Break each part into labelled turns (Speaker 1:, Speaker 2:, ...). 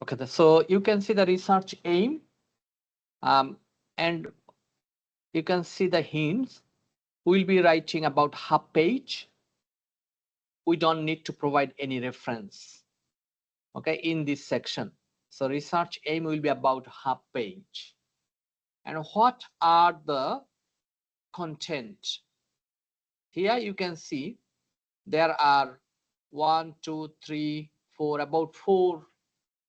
Speaker 1: Okay, so you can see the research aim, and you can see the hints. We'll be writing about half page. We don't need to provide any reference, okay, in this section. So research aim will be about half page. And what are the content? Here you can see there are 1, 2, 3, 4, about 4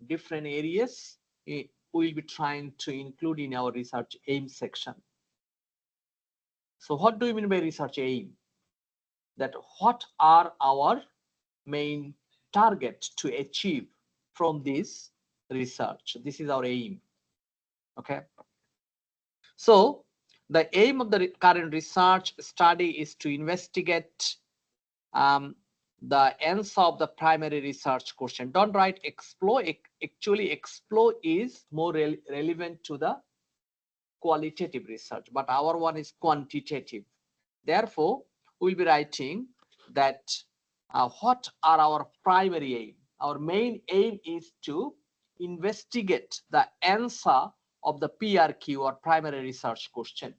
Speaker 1: different areas we will be trying to include in our research aim section. So what do you mean by research aim? That what are our main target to achieve from this research? This is our aim. Okay. So the aim of the current research study is to investigate the answer of the primary research question. Don't write explore. Actually, explore is more relevant to the qualitative research, but our one is quantitative. Therefore, we'll be writing that what are our primary aim? Our main aim is to investigate the answer of the PRQ or primary research question.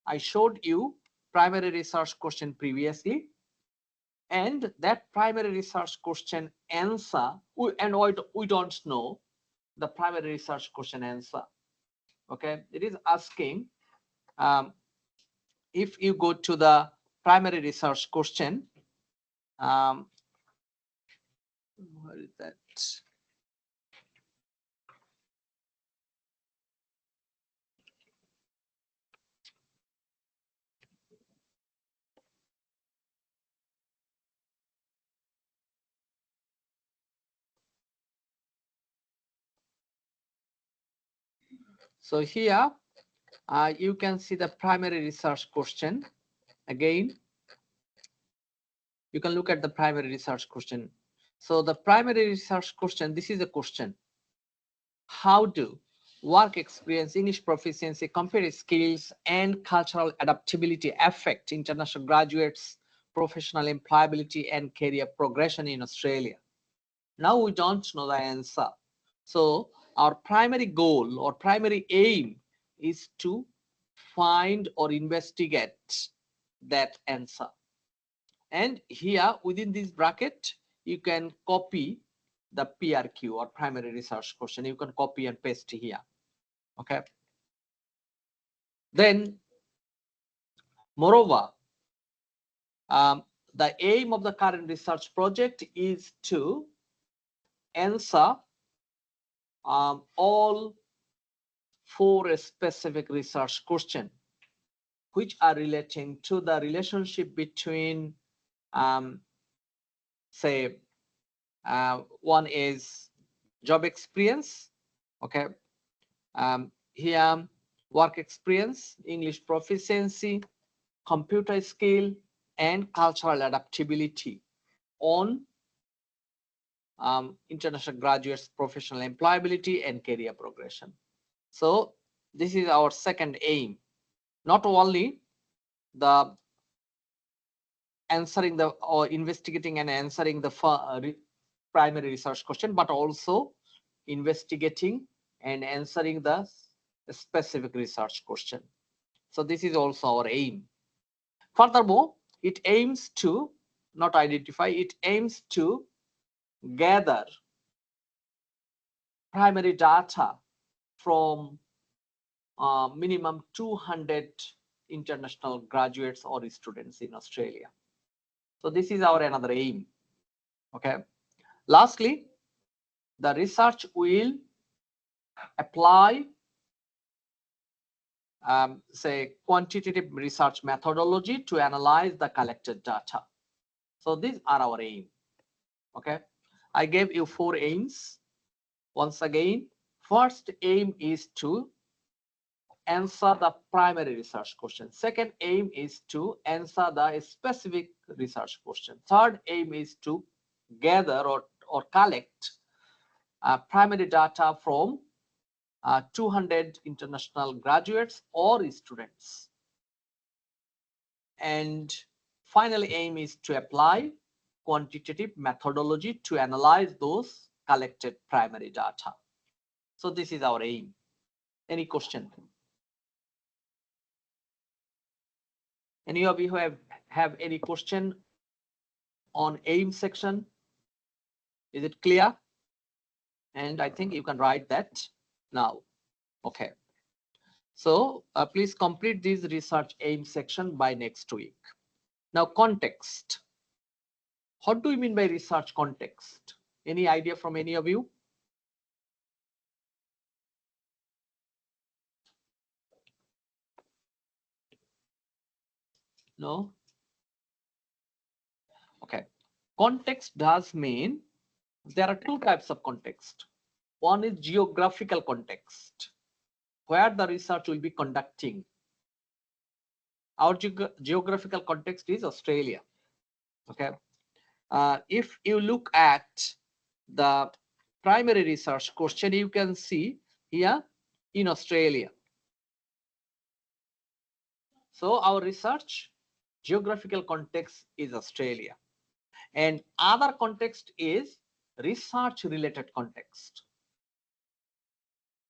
Speaker 1: I showed you primary research question previously, and that primary research question answer, we don't know the primary research question answer. Okay, it is asking if you go to the primary research question, what is that? So here you can see the primary research question. Again, you can look at the primary research question. So the primary research question, this is a question. How do work experience, English proficiency, computer skills, and cultural adaptability affect international graduates' professional employability and career progression in Australia? Now we don't know the answer. So our primary goal or primary aim is to find or investigate that answer. And here within this bracket, you can copy the PRQ or primary research question. You can copy and paste here. Okay. Then, moreover, the aim of the current research project is to answer all 4 specific research questions which are relating to the relationship between, say, one is job experience, okay, here work experience, English proficiency, computer skill, and cultural adaptability on international graduates' professional employability and career progression. So this is our second aim. Not only the answering the or investigating and answering the primary research question, but also investigating and answering the specific research question. So this is also our aim. Furthermore, it aims to not identify, it aims to gather primary data from minimum 200 international graduates or students in Australia. So this is our another aim. Okay. Lastly, the research will apply say quantitative research methodology to analyze the collected data. So these are our aim. Okay, I gave you 4 aims. Once again, first aim is to answer the primary research question. Second aim is to answer the specific research question. Third aim is to gather or collect primary data from 200 international graduates or students. And final aim is to apply quantitative methodology to analyze those collected primary data. So this is our aim. Any question? Any of you have any question on aim section? Is it clear? And I think you can write that now. Okay. So please complete this research aim section by next week. Now, context. What do you mean by research context? Any idea from any of you? No? Okay. Context does mean there are two types of context. One is geographical context, where the research will be conducting. Our geographical context is Australia. Okay. If you look at the primary research question, you can see here in Australia. So our research geographical context is Australia, and other context is research related context.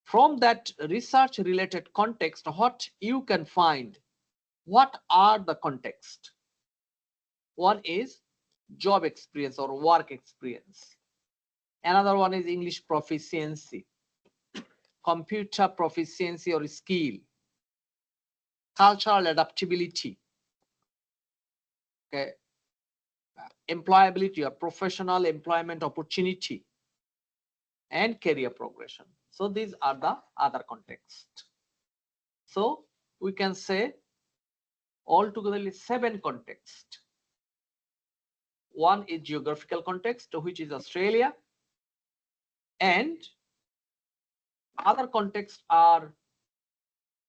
Speaker 1: From that research related context, what you can find, what are the context? One is job experience or work experience. Another one is English proficiency, computer proficiency or skill, cultural adaptability, okay, employability or professional employment opportunity, and career progression. So these are the other context. So we can say altogether 7 context. One is geographical context, which is Australia, and other contexts are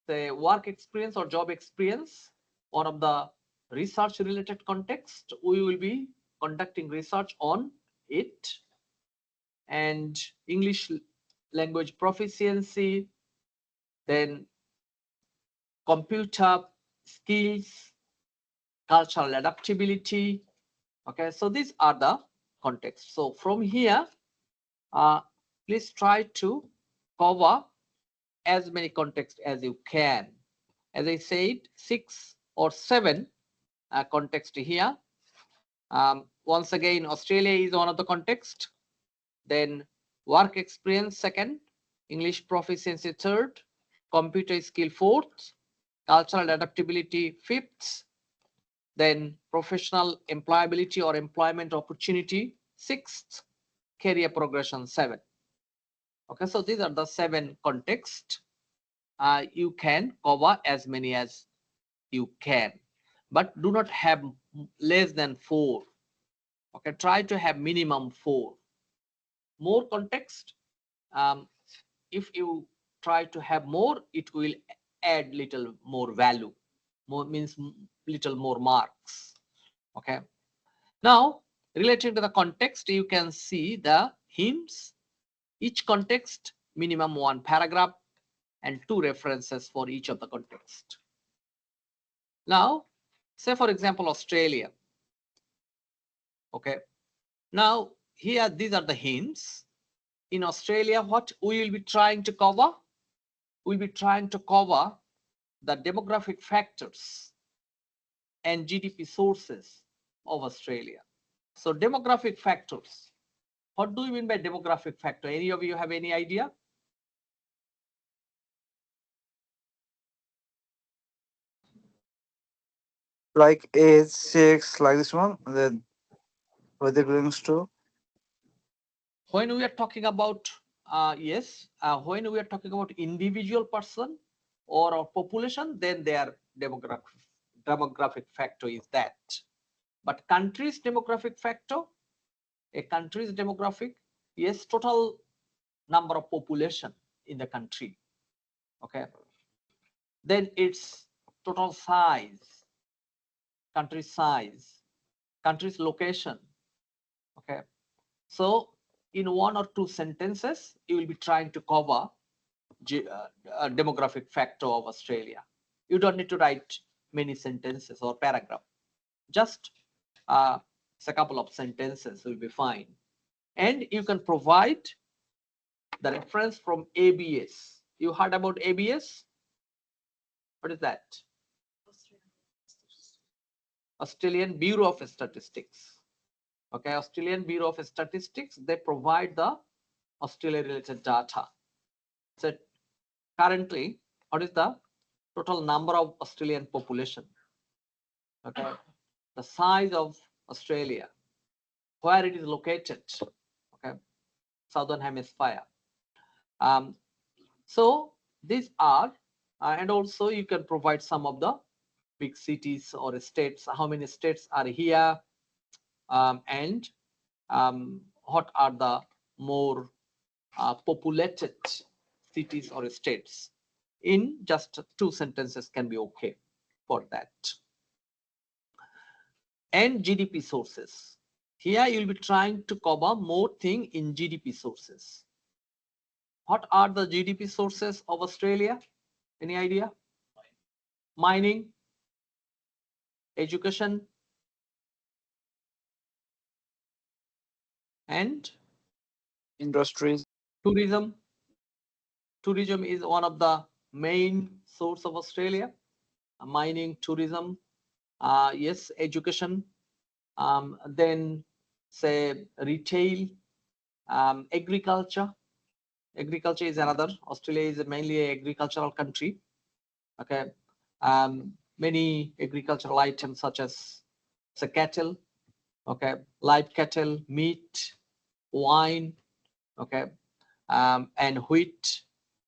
Speaker 1: the work experience or job experience. One of the research related context, we will be conducting research on it, and English language proficiency, then computer skills, cultural adaptability. Okay, so these are the contexts. So from here, please try to cover as many contexts as you can. As I said, 6 or 7 context here. Once again, Australia is one of the context. Then work experience second, English proficiency third, computer skill fourth, cultural adaptability fifth, then professional employability or employment opportunity sixth, career progression 7. Okay, so these are the 7 contexts. You can cover as many as you can, but do not have less than 4. Okay, try to have minimum 4. More context, if you try to have more, it will add little more value. More means little more marks. Okay, now related to the context, you can see the hints. Each context minimum 1 paragraph and 2 references for each of the context. Now, say for example, Australia. Okay, now here these are the hints. In Australia, what we will be trying to cover? We'll be trying to cover the demographic factors and GDP sources of Australia. So demographic factors. What do you mean by demographic factor? Any of you have any idea?
Speaker 2: Like age, sex, like this one, then what it belongs to.
Speaker 1: When we are talking about yes, when we are talking about individual person or a population, then their demographic factor is that. But country's demographic factor, a country's demographic, yes, total number of population in the country. Okay, then its total size, country's location. Okay, so in 1 or 2 sentences, you will be trying to cover demographic factor of Australia. You don't need to write many sentences or paragraph. Just a couple of sentences will be fine. And you can provide the reference from ABS. You heard about ABS? What is that? Australian Bureau of Statistics. Okay, Australian Bureau of Statistics, they provide the Australia related data. So currently, what is the total number of Australian population? Okay, the size of Australia, where it is located. Okay, southern hemisphere. So these are, and also you can provide some of the big cities or states. How many states are here, and what are the more populated cities or states? In just 2 sentences can be okay for that. And GDP sources. Here you'll be trying to cover more thing in GDP sources. What are the GDP sources of Australia? Any idea? Mining, education, and
Speaker 2: Industries.
Speaker 1: tourism. Tourism is one of the main source of Australia. Mining, tourism, yes, education, then say retail, agriculture. Agriculture is another. Australia is mainly an agricultural country. Okay, many agricultural items such as say cattle, okay, live cattle, meat, wine, okay, and wheat,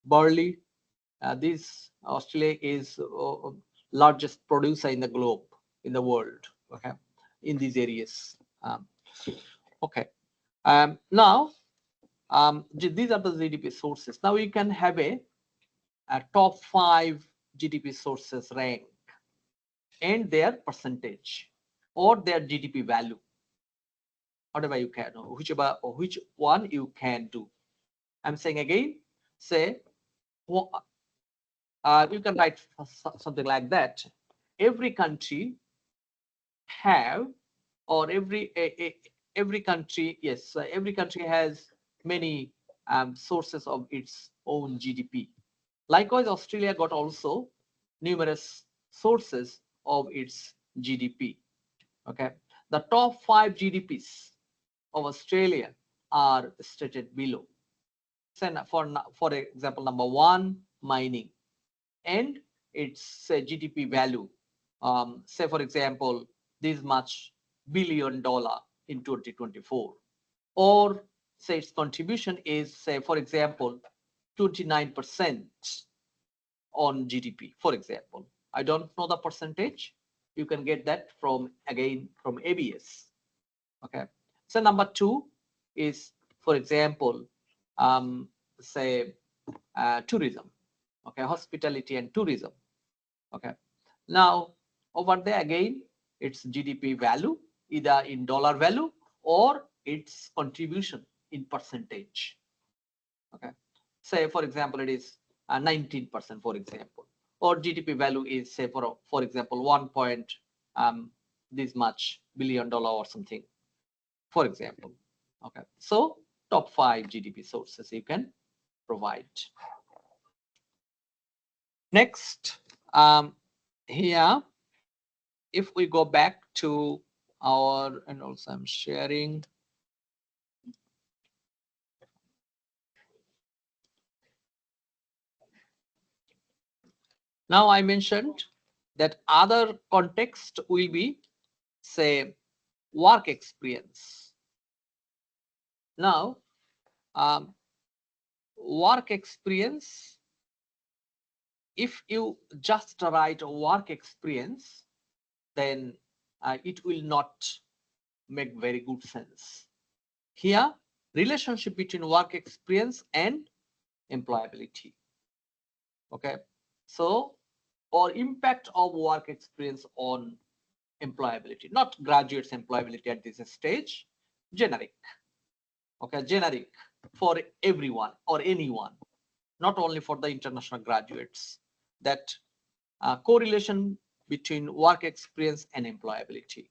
Speaker 1: barley. This Australia is largest producer in the globe, in the world. Okay, in these areas. Okay. Now, these are the GDP sources. Now you can have a top 5 GDP sources rank and their percentage or their GDP value. Whatever you can, which one you can do. I'm saying again, say, you can write something like that. Every country have, or every country, yes, every country has many sources of its own GDP. Likewise, Australia got also numerous sources of its GDP. Okay, the top 5 GDPs of Australia are stated below. So for example, number 1, mining, and its GDP value. Say for example, this much $1 billion in 2024, or say its contribution is, say for example, 29% on GDP, for example. I don't know the percentage. You can get that from, again, from ABS. Okay. So number 2 is, for example, say tourism. Okay, hospitality and tourism. Okay. Now over there again, its GDP value either in dollar value or its contribution in percentage. Okay. Say for example, it is 19%, for example, or GDP value is, say for example, 1 point this much $1 billion or something, for example. Okay. So top 5 GDP sources you can provide. Next, here, if we go back to our, and also I'm sharing. Now I mentioned that other context will be, say, work experience. Now, work experience, if you just write work experience, then it will not make very good sense. Here, relationship between work experience and employability. Okay, so, or impact of work experience on employability, not graduates employability at this stage, generic. Okay, generic for everyone or anyone, not only for the international graduates, that correlation between work experience and employability.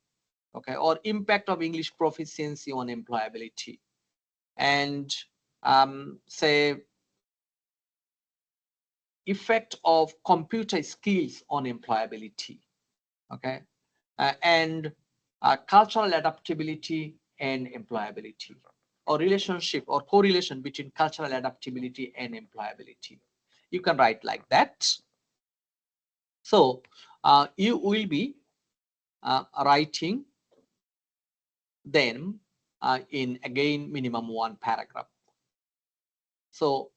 Speaker 1: Okay, or impact of English proficiency on employability. and say effect of computer skills on employability. Okay, and cultural adaptability and employability, or relationship or correlation between cultural adaptability and employability. You can write like that. So you will be writing them in again minimum one paragraph. So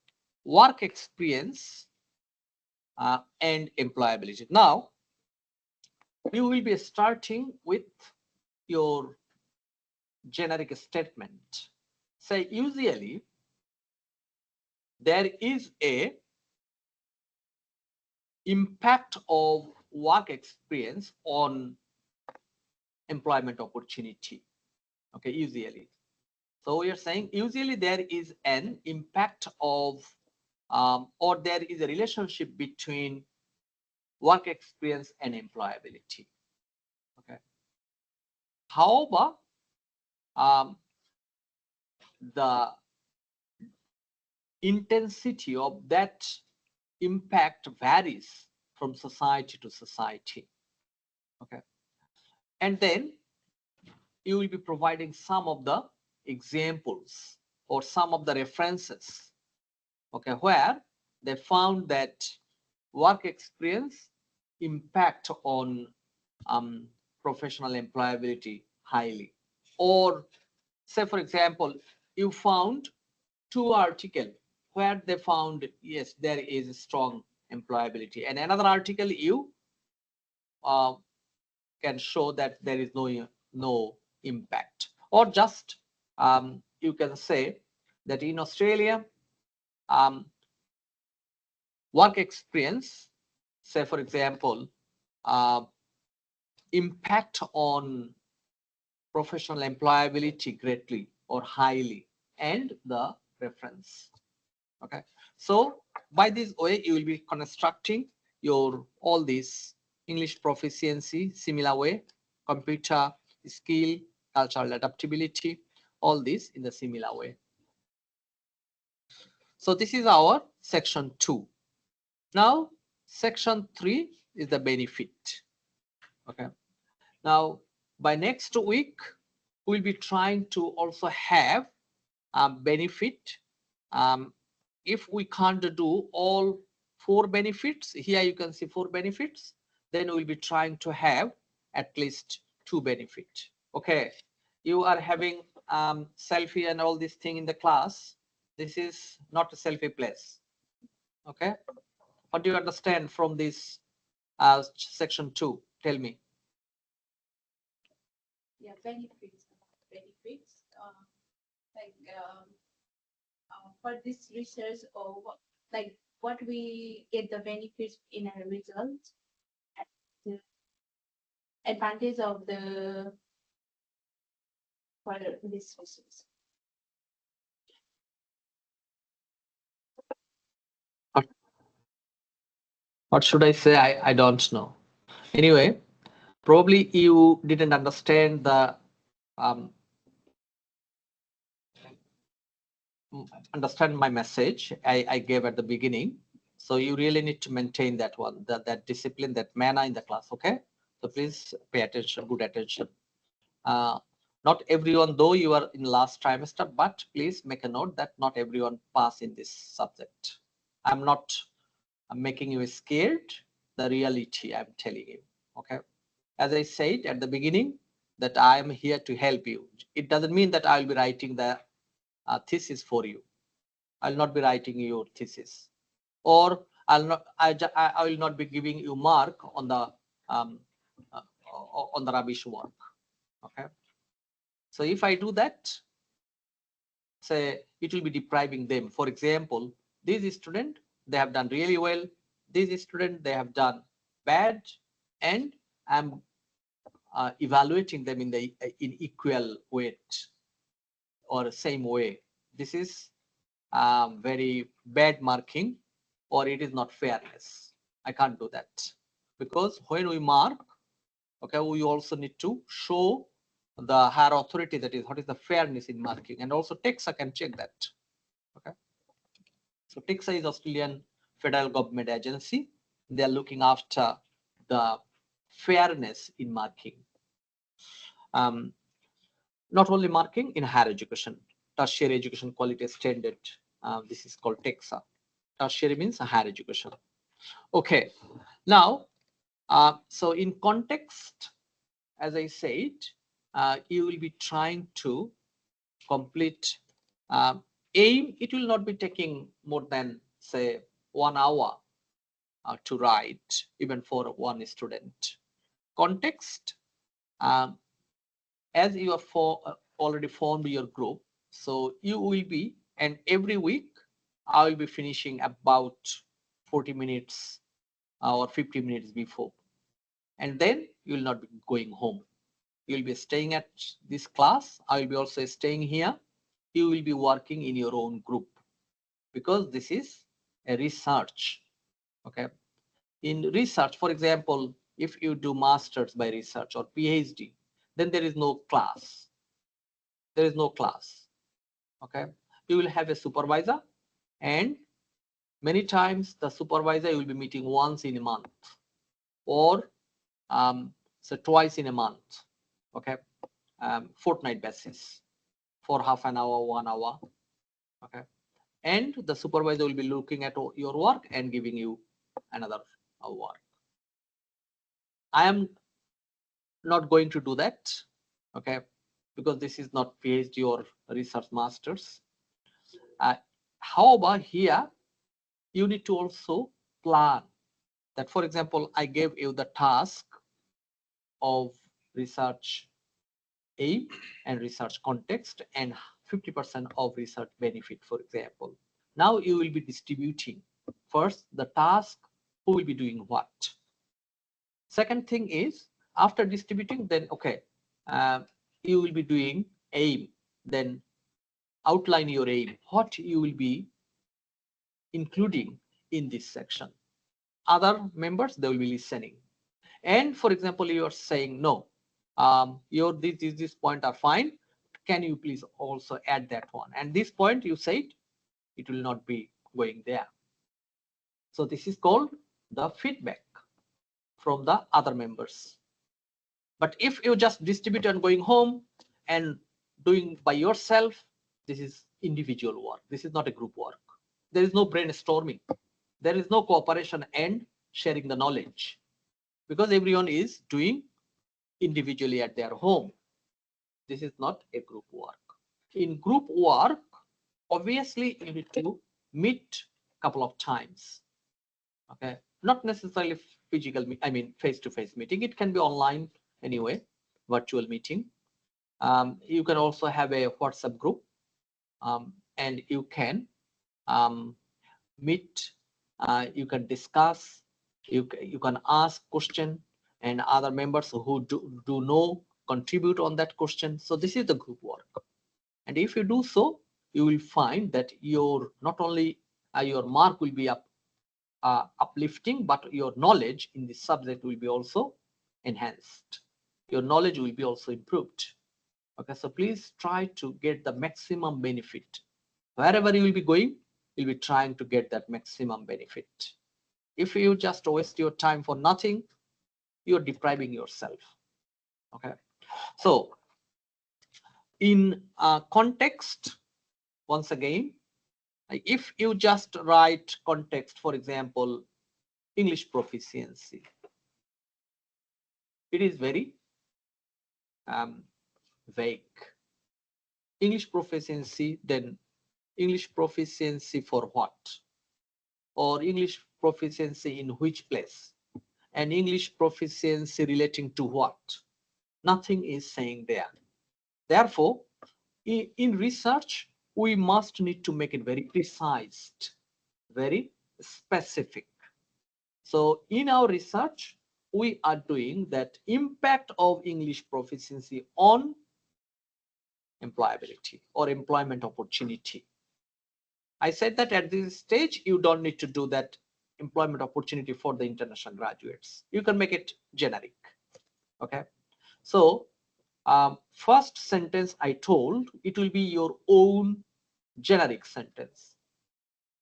Speaker 1: work experience and employability. Now you will be starting with your generic statement. Say usually there is a impact of work experience on employment opportunity. Okay, usually. So we are saying usually there is an impact of or there is a relationship between work experience and employability. Okay. However, the intensity of that impact varies from society to society. Okay. And then you will be providing some of the examples or some of the references, okay, where they found that work experience impact on professional employability highly. Or say, for example, you found two articles where they found, yes, there is a strong employability, and another article you uh, can show that there is no impact. Or just you can say that in Australia, um, work experience, say for example, uh, impact on professional employability greatly or highly, and the reference. Okay, so by this way you will be constructing your all this English proficiency similar way, computer skill, cultural adaptability, all this in the similar way. So this is our section 2. Now section 3 is the benefit. Okay, now by next week we'll be trying to also have a benefit. If we can't do all 4 benefits, here you can see 4 benefits, then we'll be trying to have at least 2 benefits. Okay, you are having selfie and all this thing in the class. This is not a selfie place. Okay, what do you understand from this section 2? Tell me.
Speaker 3: Yeah, benefits. Benefits. Like for this research, or what, like what we get the benefits in our results, and the advantage of the for this research.
Speaker 1: What should I say? I don't know. Anyway, probably you didn't understand the um, understand my message I gave at the beginning. So you really need to maintain that one, that discipline, that manner in the class. Okay. So please pay attention, good attention. Uh, Not everyone, though you are in last trimester, but please make a note that not everyone pass in this subject. I'm making you scared. The reality I'm telling you. Okay. As I said at the beginning, that I am here to help you. It doesn't mean that I'll be writing the thesis for you. I'll not be writing your thesis, or I will not be giving you mark um, uh, on the rubbish work. Okay. So if I do that, say it will be depriving them. For example, these student, they have done really well. These student, they have done bad, and I'm evaluating them in equal weight or same way. This is very bad marking, or it is not fairness. I can't do that, because when we mark, okay, we also need to show the higher authority, that is what is the fairness in marking, and also TEXA can check that. Okay, so TEXA is Australian federal government agency. They are looking after the fairness in marking. Not only marking in higher education, tertiary education quality standard. This is called TEXA. Tertiary means higher education. Okay, now, so in context, as I said, you will be trying to complete aim. It will not be taking more than, say, 1 hour to write, even for one student. Context, as you are already formed your group, so you will be, and every week I will be finishing about 40 minutes or 50 minutes before, and then you will not be going home. You will be staying at this class. I will be also staying here. You will be working in your own group, because this is a research. Okay, in research, for example, if you do masters by research or PhD, then there is no class. There is no class. Okay, you will have a supervisor, and many times the supervisor you will be meeting once in a month, or so twice in a month. Okay, fortnight basis for half an hour, 1 hour. Okay, and the supervisor will be looking at your work and giving you another work. I am not going to do that. Okay, because this is not PhD or research masters. However, here you need to also plan that. For example, I gave you the task of research aim and research context and 50% of research benefit, for example. Now you will be distributing first the task, who will be doing what. Second thing is, after distributing, then okay, you will be doing aim, then outline your aim, what you will be including in this section. Other members, they will be listening. And for example, you are saying no, your this point are fine, can you please also add that one, and this point you said it will not be going there. So this is called the feedback from the other members. But if you just distribute and going home and doing by yourself, this is individual work. This is not a group work. There is no brainstorming. There is no cooperation and sharing the knowledge, because everyone is doing individually at their home. This is not a group work. In group work, obviously you need to meet a couple of times. Okay, not necessarily physical, I mean face-to-face meeting. It can be online anyway, virtual meeting. You can also have a WhatsApp group, and you can meet, you can discuss, you can ask question, and other members who do know contribute on that question. So this is the group work, and if you do so, you will find that your not only your mark will be uplifting, but your knowledge in this subject will be also enhanced. Your knowledge will be also improved. Okay, so please try to get the maximum benefit. Wherever you will be going, you'll be trying to get that maximum benefit. If you just waste your time for nothing, you're depriving yourself. Okay, so in context, once again, if you just write context, for example, English proficiency, it is very vague. English proficiency, then English proficiency for what? Or English proficiency in which place? And English proficiency relating to what? Nothing is saying there. Therefore, in research, we must need to make it very precise, very specific. So in our research, we are doing that impact of English proficiency on employability or employment opportunity. I said that at this stage, you don't need to do that employment opportunity for the international graduates. You can make it generic. Okay. So first sentence I told, it will be your own generic sentence.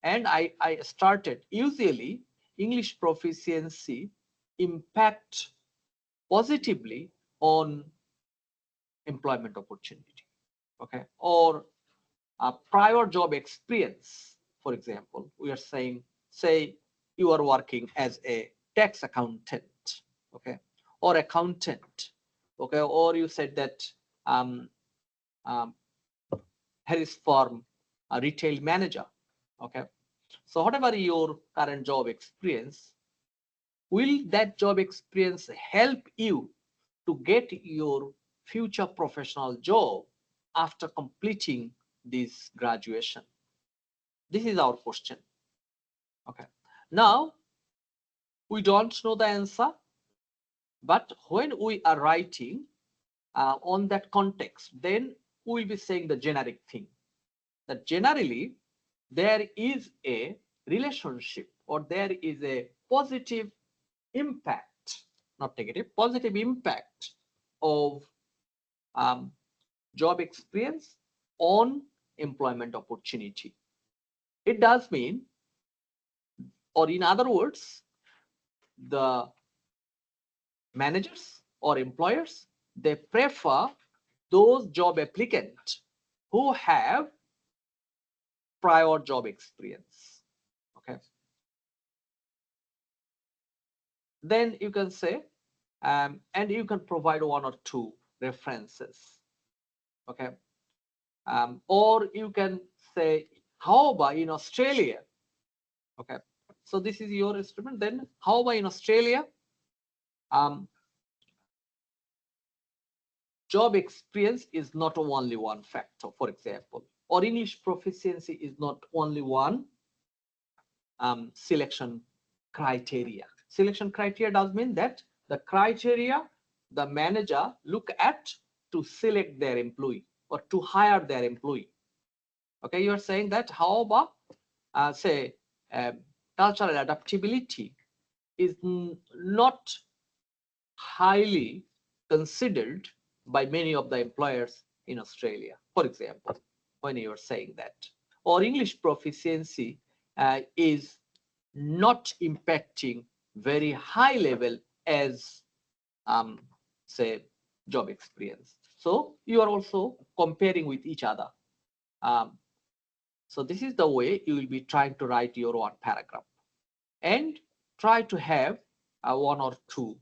Speaker 1: And I started, usually English proficiency impact positively on employment opportunity, okay, or a prior job experience. For example, we are saying, say you are working as a tax accountant, okay, or accountant, okay, or you said that um, um, Harris Farm retail manager, okay. So whatever your current job experience, will that job experience help you to get your future professional job after completing this graduation? This is our question. Okay. Now, we don't know the answer, but when we are writing on that context, then we will be saying the generic thing. That generally, there is a relationship or there is a positive impact, not negative, positive impact of um, job experience on employment opportunity. It does mean, or in other words, the managers or employers, they prefer those job applicants who have prior job experience. Okay. Then you can say, and you can provide one or two references. Okay. Or you can say, how about in Australia? Okay. So this is your instrument. Then how about in Australia? Job experience is not only one factor, for example, or English proficiency is not only one selection criteria. Selection criteria does mean that the criteria the manager look at to select their employee or to hire their employee. Okay, you are saying that how about say cultural adaptability is not highly considered by many of the employers in Australia, for example, when you are saying that. Or English proficiency is not impacting very high level as, say, job experience. So you are also comparing with each other. So this is the way you will be trying to write your one paragraph and try to have one or two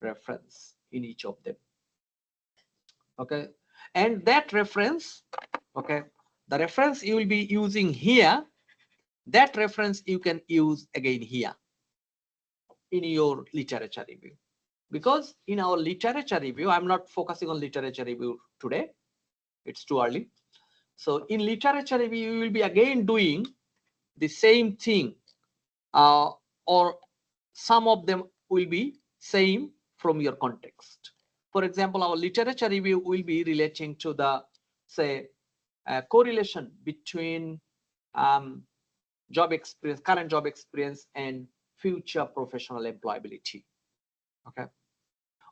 Speaker 1: reference in each of them. Okay, and that reference, okay, the reference you will be using here, that reference you can use again here in your literature review, because in our literature review, I'm not focusing on literature review today, it's too early. So in literature review you will be again doing the same thing, or some of them will be same from your context. For example, our literature review will be relating to the, say, correlation between job experience, current job experience and future professional employability. Okay.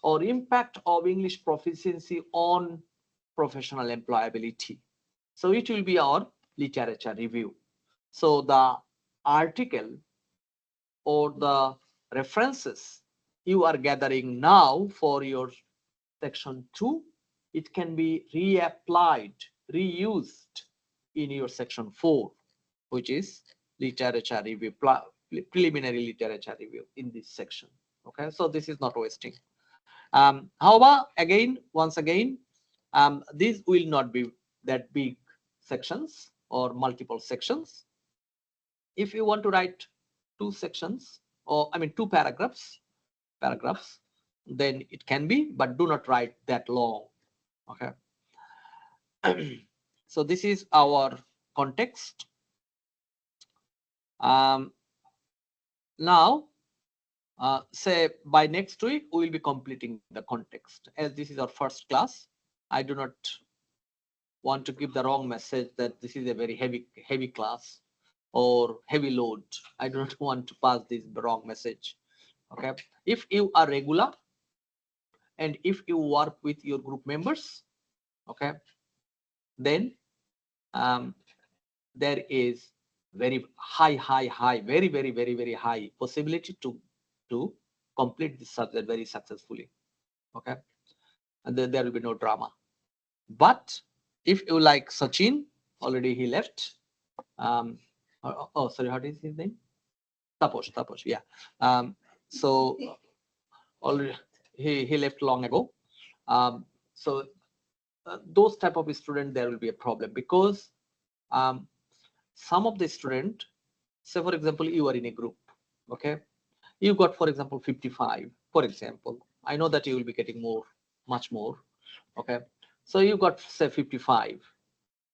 Speaker 1: Or impact of English proficiency on professional employability. So it will be our literature review. So the article or the references you are gathering now for your section 2, it can be reapplied, reused in your section 4, which is literature review, preliminary literature review in this section. Okay, so this is not wasting. However, again, once again, these will not be that big sections or multiple sections. If you want to write two sections, or I mean two paragraphs, then it can be, but do not write that long. Okay. So this is our context. Now, say by next week we will be completing the context. As this is our first class, I do not want to give the wrong message that this is a very heavy class or heavy load. I do not want to pass this wrong message. Okay, if you are regular And if you work with your group members, okay, then there is very high, very high possibility to complete this subject very successfully. Okay, and then there will be no drama. But if you like Sachin, already he left. Sorry, what is his name? Taposh, yeah. So already he left long ago. So those type of student, there will be a problem, because some of the student, say for example, you are in a group, okay, you got for example 55, for example. I know that you will be getting more, much more, okay. So you got say 55,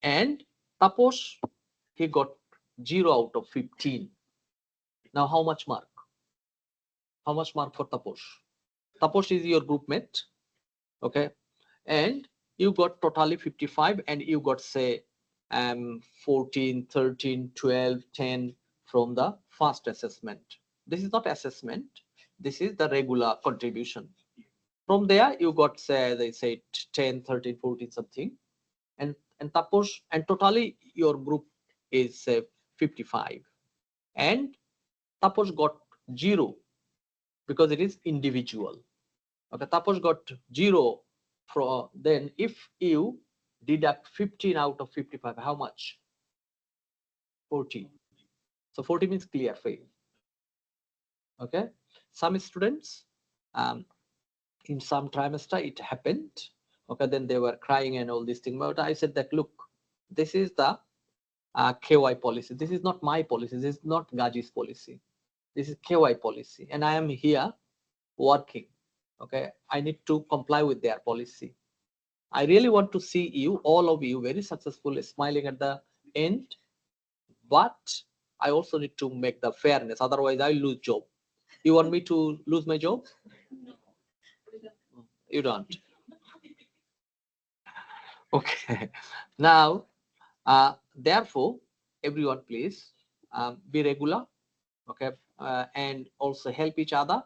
Speaker 1: and Taposh, he got 0 out of 15. Now how much mark? How much mark for Taposh? Taposh is your group mate, okay, and you got totally 55, and you got say 14, 13, 12, 10 from the first assessment. This is not assessment, this is the regular contribution. From there you got say, they say 10, 13, 14 something, and Taposh, and totally your group is say 55, and Taposh got 0 because it is individual. Okay, Taposh got 0 from, then if you deduct 15 out of 55, how much? 40. So 40 means clear fail. Okay, some students, in some trimester it happened. Okay, then they were crying and all this thing. But I said that, look, this is the KY policy. This is not my policy. This is not Gaji's policy. This is KY policy, and I am here working. Okay, I need to comply with their policy. I really want to see you, all of you, very successful, smiling at the end. But I also need to make the fairness. Otherwise, I lose job. You want me to lose my job? You don't. Okay. Now, therefore, everyone, please be regular. Okay, and also help each other.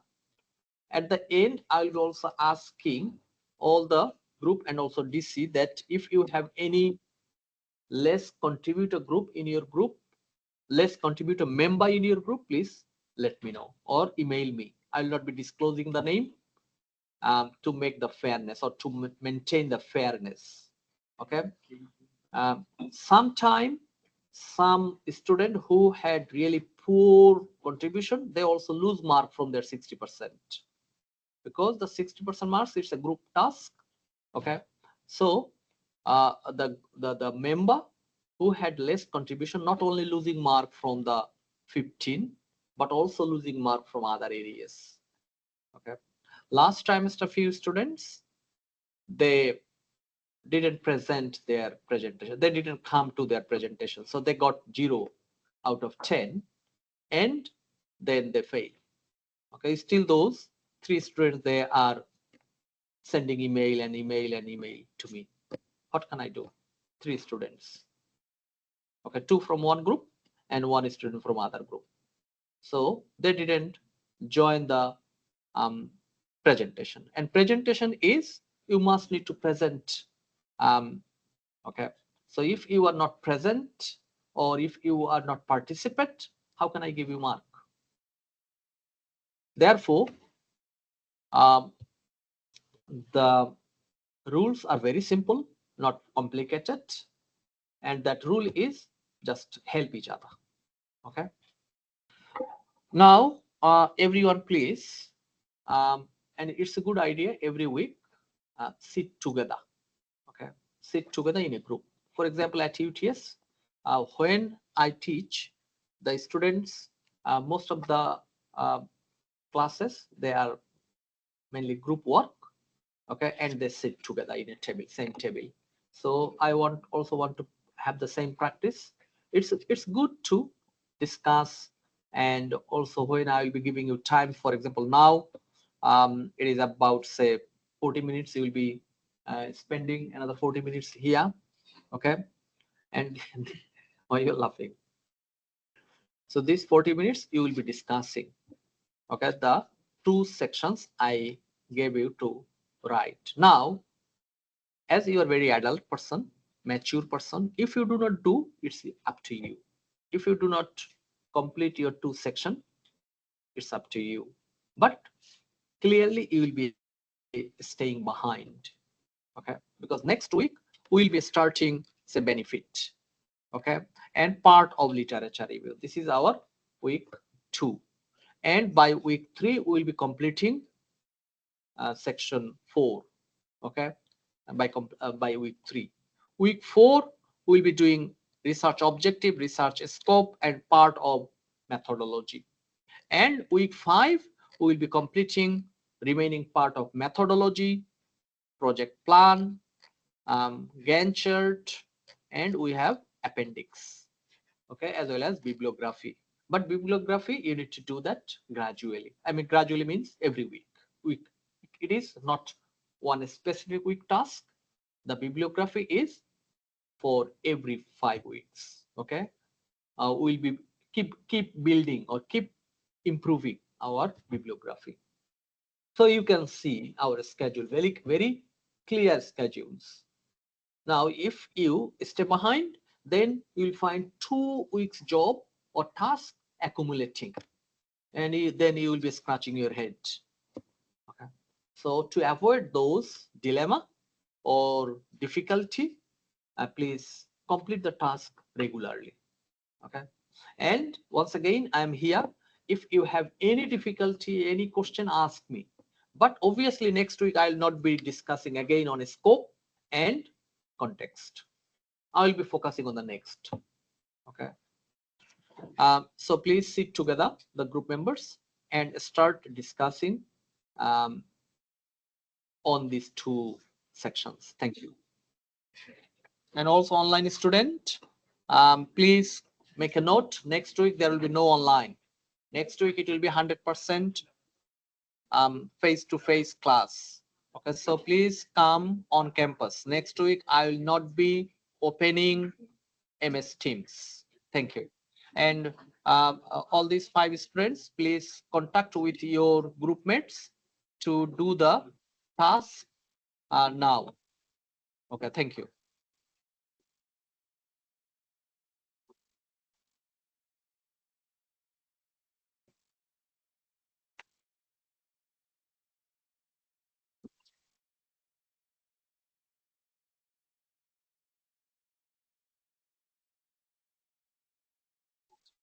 Speaker 1: At the end, I will also asking all the group and also DC that if you have any less contributor group in your group, less contributor member in your group, please let me know or email me. I will not be disclosing the name to make the fairness or to maintain the fairness. Okay. Sometime some student who had really poor contribution, they also lose mark from their 60%, because the 60% marks, it's a group task. Okay, so the member who had less contribution, not only losing mark from the 15, but also losing mark from other areas. Okay, last trimester few students, they didn't present their presentation, they didn't come to their presentation, so they got 0 out of 10, and then they failed. Okay, still those 3 students, they are sending email and email and email to me. What can I do? 3 students. Okay, 2 from one group and 1 student from other group. So they didn't join the presentation. And presentation is, you must need to present. Okay, so if you are not present or if you are not participant, how can I give you mark? Therefore, the rules are very simple, not complicated, and that rule is just help each other. Okay, now everyone please, and it's a good idea, every week sit together. Okay, sit together in a group. For example, at UTS, when I teach the students, most of the classes, they are mainly group work. Okay, and they sit together in a table, same table. So I also want to have the same practice. It's good to discuss, and also when I will be giving you time, for example, now it is about say 40 minutes, you will be spending another 40 minutes here. Okay, and why you're laughing? So these 40 minutes you will be discussing, okay, the 2 sections I gave you to Right. Now, as you are very adult person, mature person, if you do not do, it's up to you. If you do not complete your 2 section, it's up to you. But clearly you will be staying behind. Okay, because next week we'll be starting say benefit. Okay, and part of literature review. This is our week 2, and by week 3 we will be completing section 4. Okay, by week 3. Week 4 we'll be doing research objective, research scope, and part of methodology. And week 5 we will be completing remaining part of methodology, project plan, Gantt chart, and we have appendix. Okay, as well as bibliography. But bibliography you need to do that gradually. I mean, gradually means every week. It is not one specific week task. The bibliography is for every 5 weeks. Okay, we'll be keep building or keep improving our bibliography. So you can see our schedule, very clear schedules. Now, if you stay behind, then you'll find 2 weeks job or task accumulating, and then you will be scratching your head. Okay. So to avoid those dilemma or difficulty, please complete the task regularly. Okay. And once again, I'm here. If you have any difficulty, any question, ask me. But obviously, next week I'll not be discussing again on scope and context. I will be focusing on the next. Okay. So please sit together, the group members, and start discussing um, on these 2 sections. Thank you. And also online student, please make a note. Next week there will be no online. Next week it will be 100% face-to-face class. Okay, so please come on campus. Next week I will not be opening MS Teams. Thank you. And all these 5 students, please contact with your group mates to do the task now. Okay, thank you.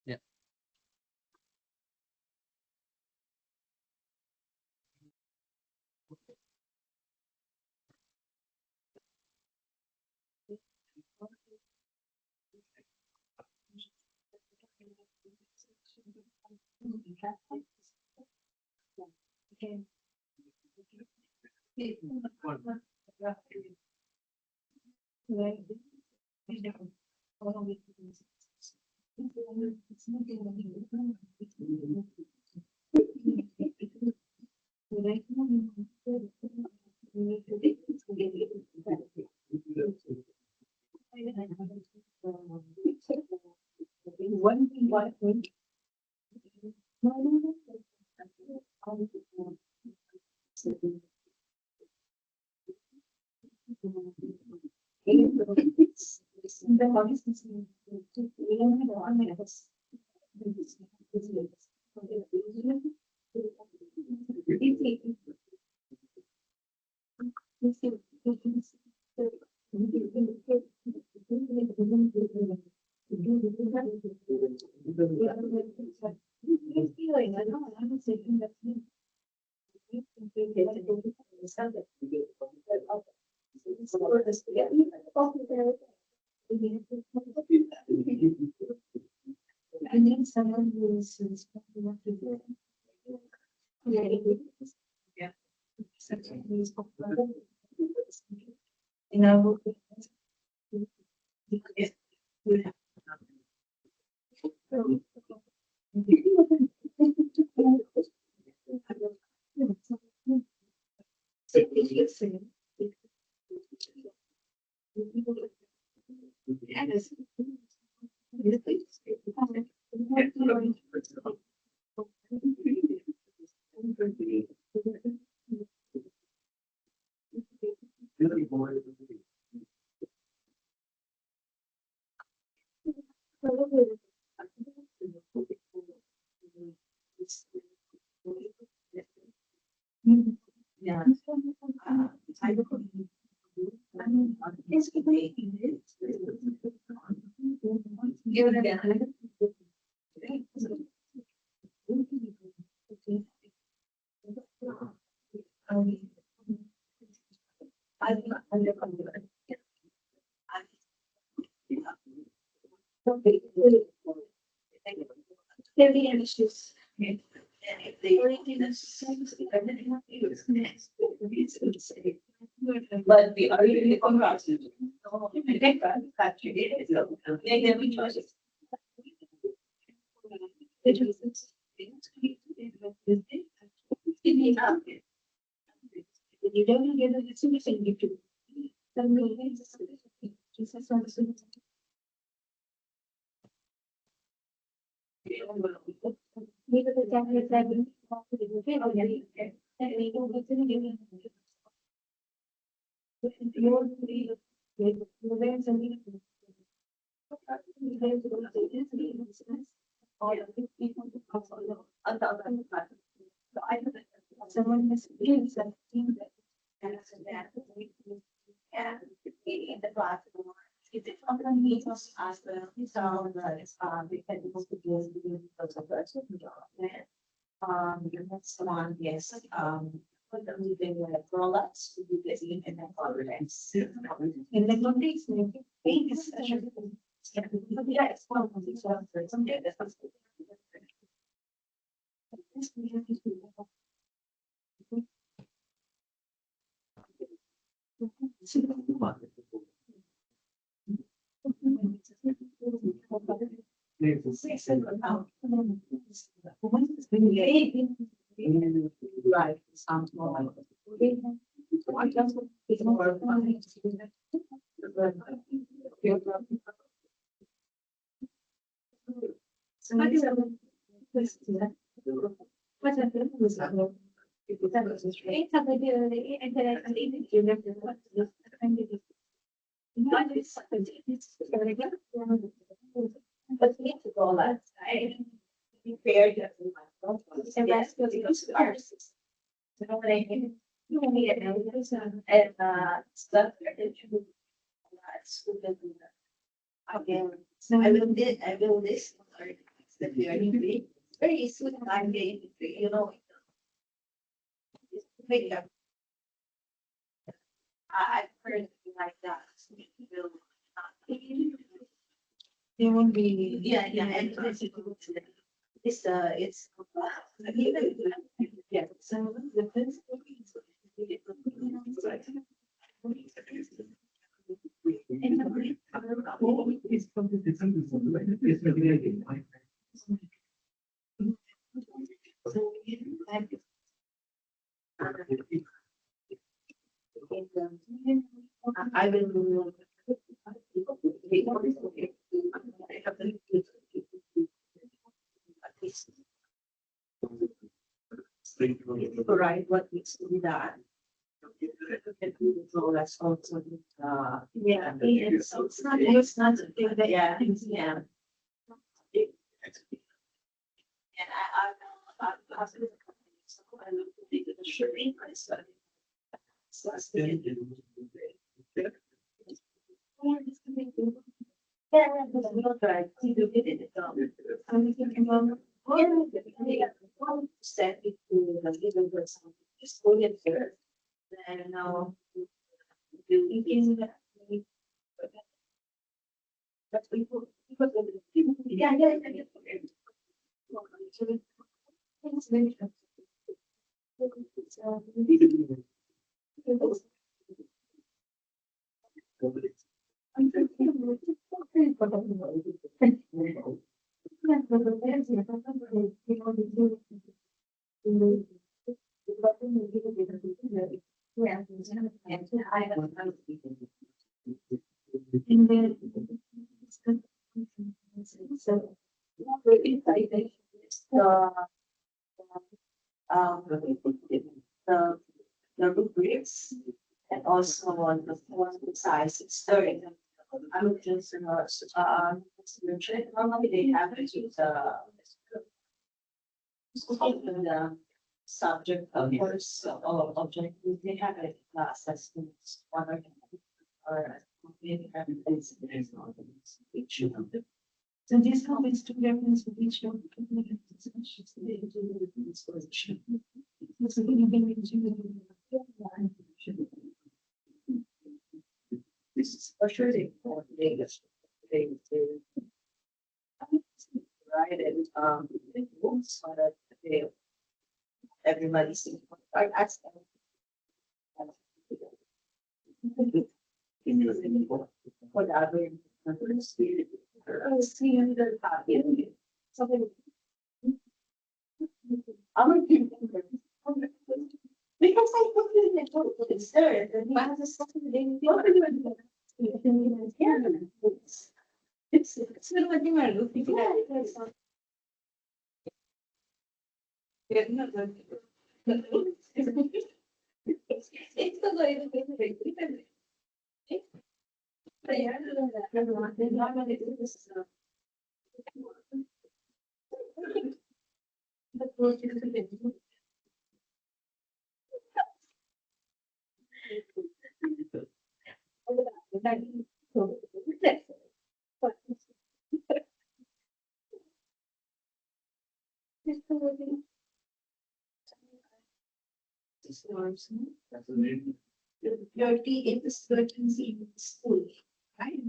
Speaker 1: Yeah.
Speaker 3: Yeah. I mean, basically, you're gonna there'll be any issues. But we are really congratulated. You don't get it, it's anything you do. Someone has given something that and in the class. If it often meets us as well, so we can able to do because of the the next one, yes, put them living with roll-ups, we do this in the conference. And then one day, it's session. Yeah, it's one of these ones, some day that's. Right, sounds more like. But we need to go outside. Be fair to everyone. And that's what it goes to artists. You know what I mean? You can meet it now. And stuff that you again. So I will this or that we are doing. Very soon I'm getting you know. Make up. I've heard like that. There won't be. Yeah, and it's even yeah. So the principal I will. Right, what needs to be done. So that's also yeah, it's not a thing that yeah. And I will take the shooting myself. So that's the yeah, that's not right. You do it. I'm thinking about yeah, 1% into the given person. Just go get there. And now you can but people yeah, it's very yeah, and I have in the so we're excited. The the rubrics and also on the form size it's 30. I'm just Normally they have to use the subject, of course, or object, they have a assessments, one or maybe have this. So these comments to reference with each one. This is for sure they right and books so that they everybody's I asked them. For the other see in the something our people because I put it in the book it's there and you have to something they it's not what you are looking at. It's the way Purity in the certain school. Right?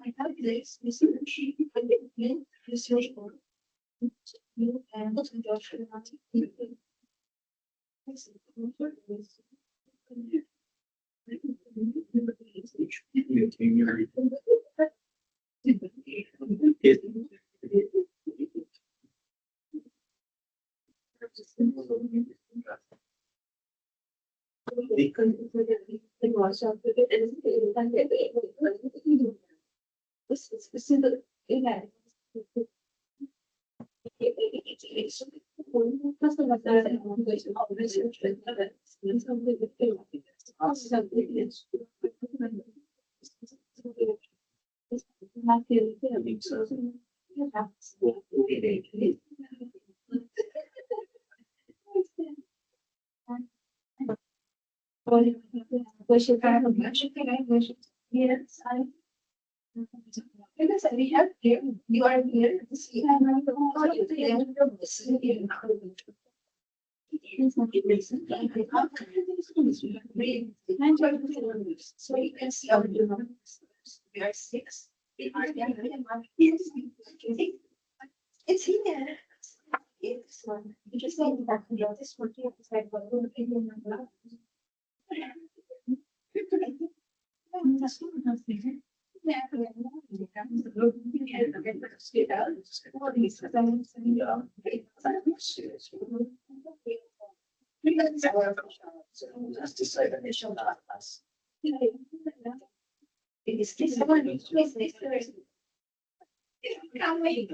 Speaker 3: I have this research, research for you and Joshua. This is the yes, because we have here, you are here, see, I'm not so you can see our we are six. It's here. It's one. You just need that. This one here is like what we're doing now. Just decide initial class. It's this one. Can't wait.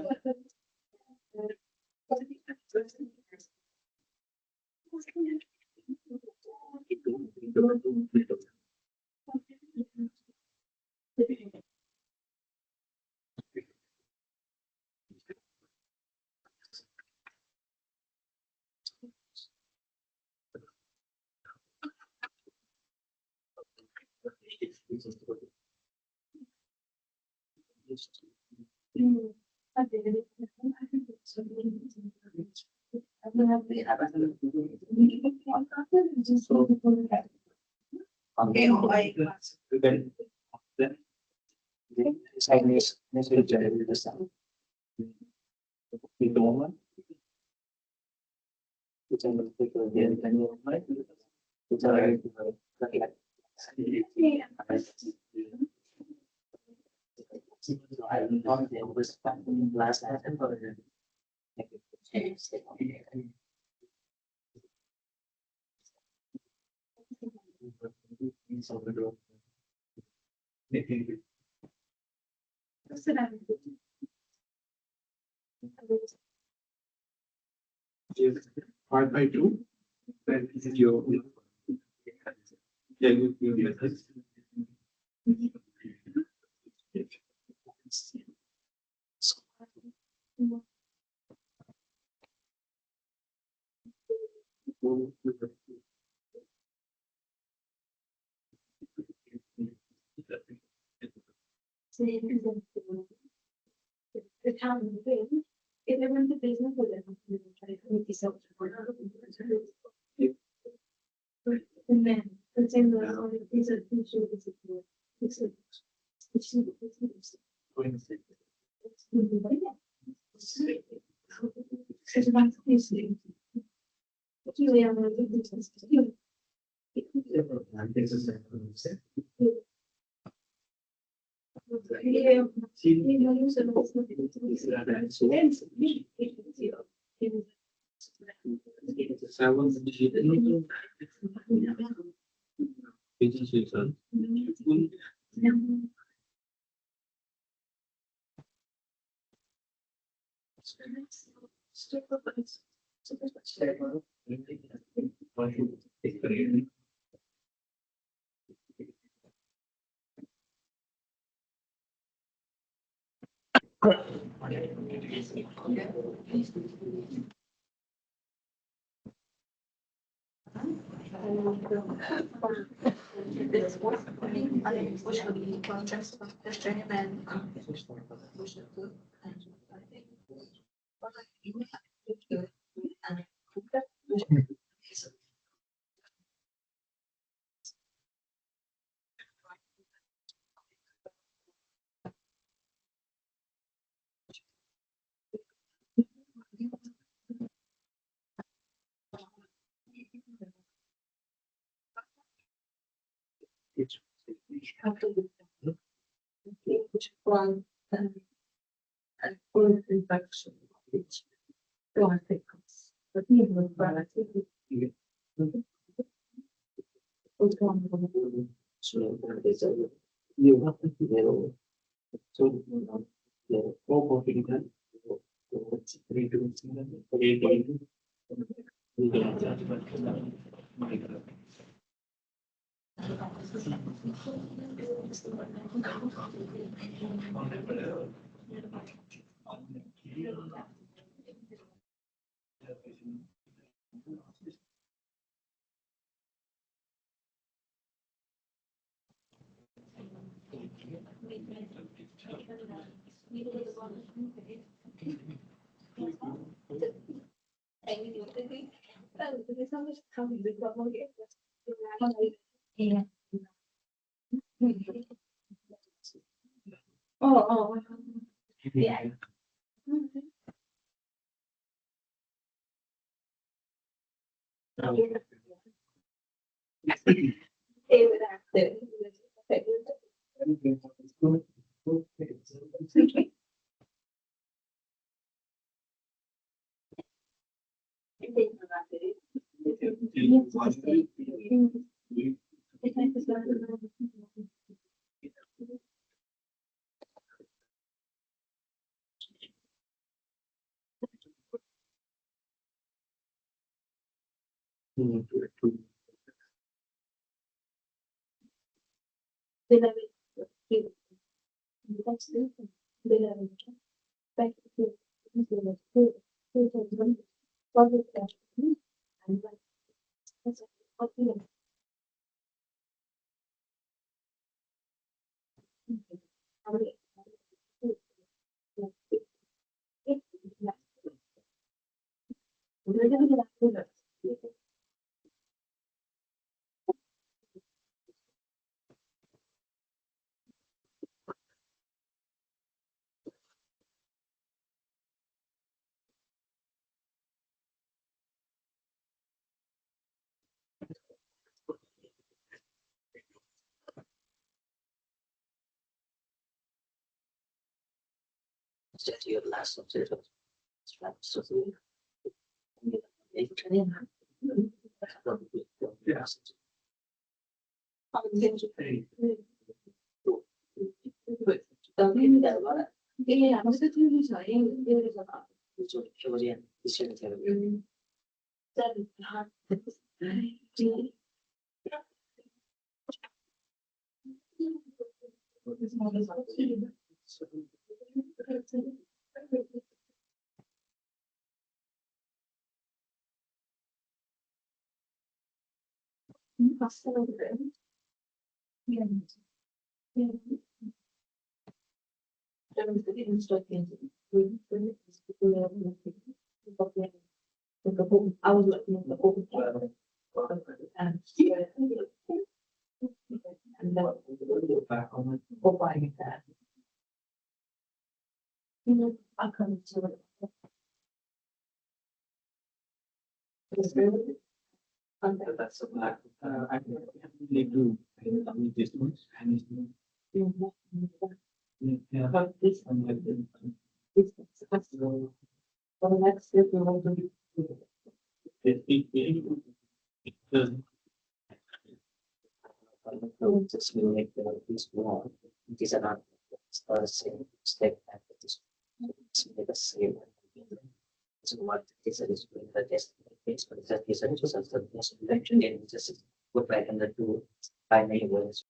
Speaker 3: Okay,
Speaker 2: Chinese message the sound. The woman. Which I will take again and you might which I not the responding last night.
Speaker 4: Part by two, then this is your. Yeah, you.
Speaker 3: The town will win. If they run the business with them, try to make yourself. And then, the same way, it's a feature, it's a. It's about this thing. It's really a little bit. Yeah. This was, I wish I would be contrast of Christian and. Which one and full infection. Which don't think. But even with relatively.
Speaker 4: So there's a you have to know. So the four thing that three to
Speaker 3: Yeah. Oh. Yeah. They would have to.
Speaker 4: Set your last observer. Yes.
Speaker 3: Yeah. demonstrate instructions. We I was looking at the open. And then
Speaker 4: Back on it.
Speaker 3: go buying that. You know, I come to it. It's really.
Speaker 4: That's a black. I need to need this one and this one. Yeah.
Speaker 3: But this,
Speaker 4: I'm like,
Speaker 3: this, for the next step, we want to do.
Speaker 4: it doesn't. Just will make this one. These are not same step at this. It's make a same. So what is a display the test case for the test case and just as the test election and just put back in the two binary words.